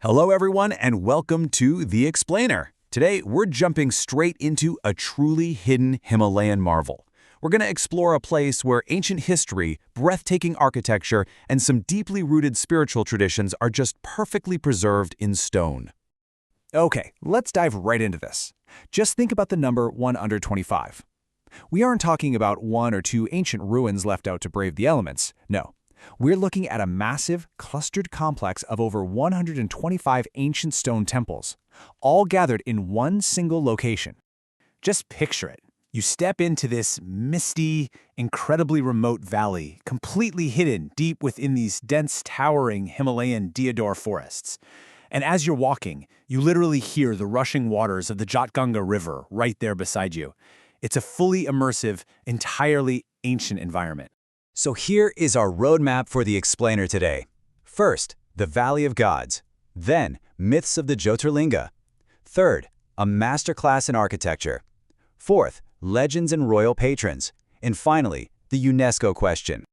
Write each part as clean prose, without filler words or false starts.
Hello everyone and welcome to The Explainer. Today we're jumping straight into a truly hidden Himalayan marvel. We're going to explore a place where ancient history, breathtaking architecture, and some deeply rooted spiritual traditions are just perfectly preserved in stone. Okay, let's dive right into this. Just think about the number 1 under 25. We aren't talking about one or two ancient ruins left out to brave the elements. No. We're looking at a massive, clustered complex of over 125 ancient stone temples, all gathered in one single location. Just picture it. You step into this misty, incredibly remote valley, completely hidden deep within these dense, towering Himalayan deodar forests. And as you're walking, you literally hear the rushing waters of the Jyotirlinga River right there beside you. It's a fully immersive, entirely ancient environment. So here is our roadmap for The Explainer today. First, the Valley of Gods. Then, myths of the Jyotirlinga. Third, a masterclass in architecture. Fourth, legends and royal patrons. And finally, the UNESCO question.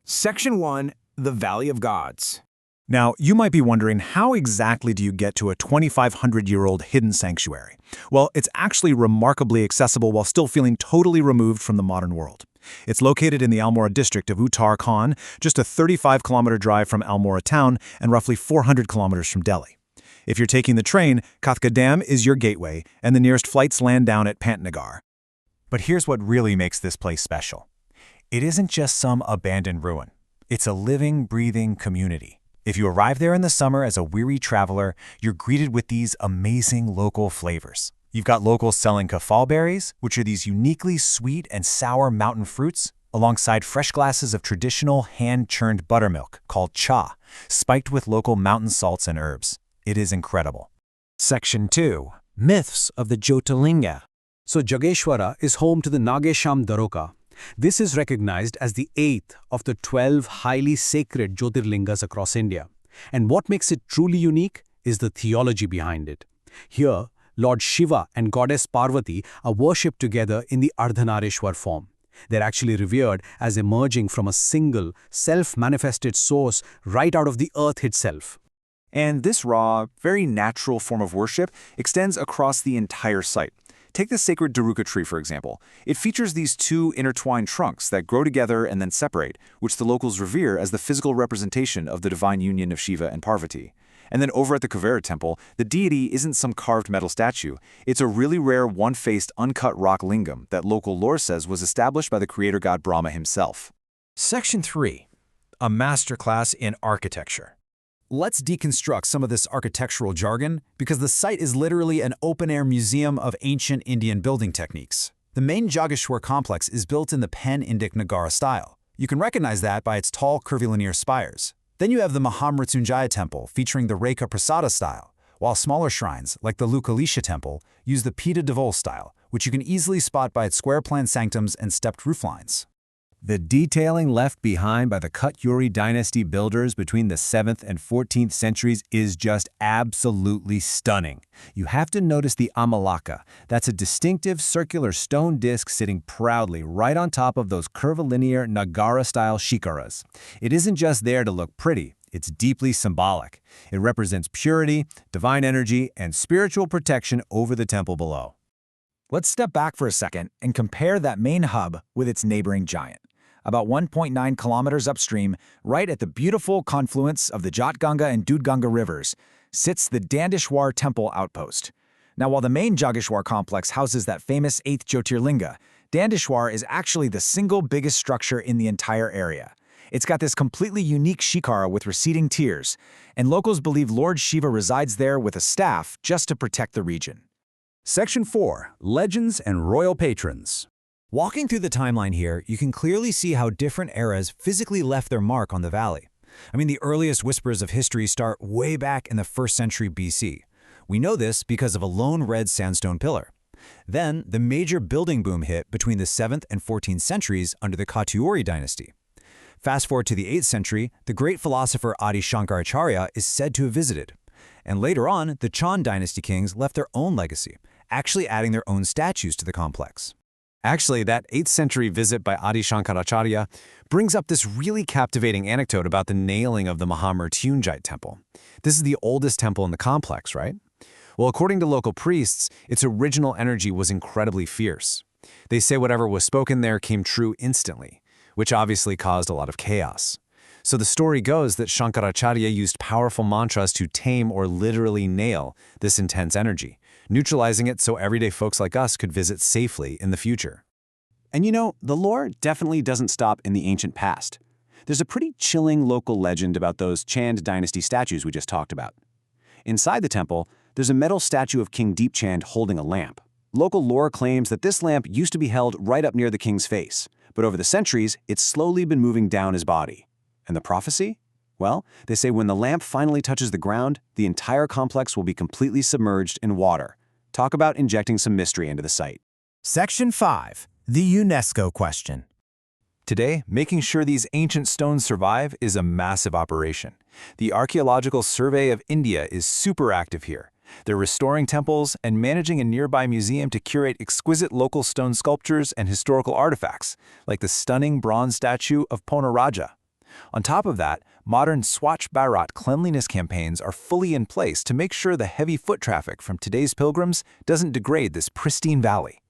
Section 1, the Valley of Gods. Now, you might be wondering, how exactly do you get to a 2,500-year-old hidden sanctuary? Well, it's actually remarkably accessible while still feeling totally removed from the modern world. It's located in the Almora district of Uttarakhand, just a 35-kilometer drive from Almora town and roughly 400 kilometers from Delhi. If you're taking the train, Kathgodam is your gateway, and the nearest flights land down at Pantnagar. But here's what really makes this place special. It isn't just some abandoned ruin. It's a living, breathing community. If you arrive there in the summer as a weary traveler, you're greeted with these amazing local flavors. You've got locals selling kafal berries, which are these uniquely sweet and sour mountain fruits, alongside fresh glasses of traditional hand-churned buttermilk called cha, spiked with local mountain salts and herbs. It is incredible. Section 2. Myths of the Jyotirlinga. So Jageshwara is home to the Nagesham Daroka. This is recognized as the 8th of the 12 highly sacred Jyotirlingas across India. And what makes it truly unique is the theology behind it. Here, Lord Shiva and Goddess Parvati are worshipped together in the Ardhanarishwar form. They're actually revered as emerging from a single, self-manifested source right out of the earth itself. And this raw, very natural form of worship extends across the entire site. Take the sacred Daruka tree, for example. It features these two intertwined trunks that grow together and then separate, which the locals revere as the physical representation of the divine union of Shiva and Parvati. And then over at the Kavera temple, the deity isn't some carved metal statue. It's a really rare one-faced uncut rock lingam that local lore says was established by the creator god Brahma himself. Section 3. A masterclass in architecture. Let's deconstruct some of this architectural jargon because the site is literally an open-air museum of ancient Indian building techniques. The main Jageshwar complex is built in the Pan-Indic Nagara style. You can recognize that by its tall, curvilinear spires. Then you have the Mahamrityunjaya temple featuring the Rekha Prasada style, while smaller shrines, like the Lukalisha temple, use the Pita Devol style, which you can easily spot by its square-plan sanctums and stepped rooflines. The detailing left behind by the Katyuri dynasty builders between the 7th and 14th centuries is just absolutely stunning. You have to notice the amalaka. That's a distinctive circular stone disc sitting proudly right on top of those curvilinear Nagara-style shikaras. It isn't just there to look pretty. It's deeply symbolic. It represents purity, divine energy, and spiritual protection over the temple below. Let's step back for a second and compare that main hub with its neighboring giant. About 1.9 kilometers upstream, right at the beautiful confluence of the Jatganga and Dudganga rivers, sits the Dandeshwar Temple outpost. Now, while the main Jageshwar complex houses that famous 8th Jyotirlinga, Dandeshwar is actually the single biggest structure in the entire area. It's got this completely unique shikara with receding tiers, and locals believe Lord Shiva resides there with a staff just to protect the region. Section 4. Legends and royal patrons. Walking through the timeline here, you can clearly see how different eras physically left their mark on the valley. The earliest whispers of history start way back in the 1st century BC. We know this because of a lone red sandstone pillar. Then, the major building boom hit between the 7th and 14th centuries under the Katyuri dynasty. Fast forward to the 8th century, the great philosopher Adi Shankaracharya is said to have visited. And later on, the Chand dynasty kings left their own legacy, actually adding their own statues to the complex. Actually, that 8th century visit by Adi Shankaracharya brings up this really captivating anecdote about the nailing of the Mahamurtyunjay temple. This is the oldest temple in the complex, right? Well, according to local priests, its original energy was incredibly fierce. They say whatever was spoken there came true instantly, which obviously caused a lot of chaos. So the story goes that Shankaracharya used powerful mantras to tame or literally nail this intense energy, neutralizing it so everyday folks like us could visit safely in the future. And you know, the lore definitely doesn't stop in the ancient past. There's a pretty chilling local legend about those Chand dynasty statues we just talked about. Inside the temple, there's a metal statue of King Deepchand holding a lamp. Local lore claims that this lamp used to be held right up near the king's face, but over the centuries, it's slowly been moving down his body. And the prophecy? Well, they say when the lamp finally touches the ground, the entire complex will be completely submerged in water. Talk about injecting some mystery into the site. Section 5. The UNESCO question. Today, making sure these ancient stones survive is a massive operation. The Archaeological Survey of India is super active here. They're restoring temples and managing a nearby museum to curate exquisite local stone sculptures and historical artifacts, like the stunning bronze statue of Ponaraja. On top of that, modern Swachh Bharat cleanliness campaigns are fully in place to make sure the heavy foot traffic from today's pilgrims doesn't degrade this pristine valley.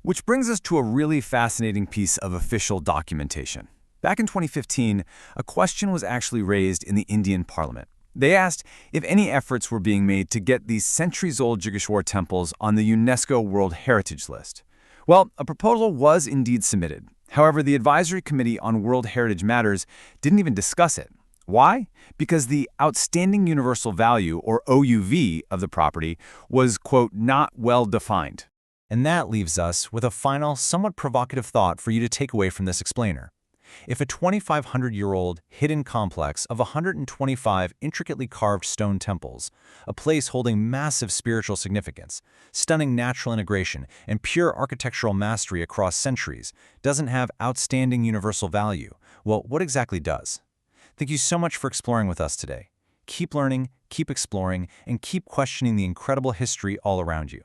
Which brings us to a really fascinating piece of official documentation. Back in 2015, a question was actually raised in the Indian Parliament. They asked if any efforts were being made to get these centuries-old Jageshwar temples on the UNESCO World Heritage List. Well, a proposal was indeed submitted. However, the Advisory Committee on World Heritage Matters didn't even discuss it. Why? Because the outstanding universal value, or OUV, of the property was, quote, not well defined. And that leaves us with a final, somewhat provocative thought for you to take away from this explainer. If a 2,500-year-old hidden complex of 125 intricately carved stone temples, a place holding massive spiritual significance, stunning natural integration, and pure architectural mastery across centuries, doesn't have outstanding universal value, well, what exactly does? Thank you so much for exploring with us today. Keep learning, keep exploring, and keep questioning the incredible history all around you.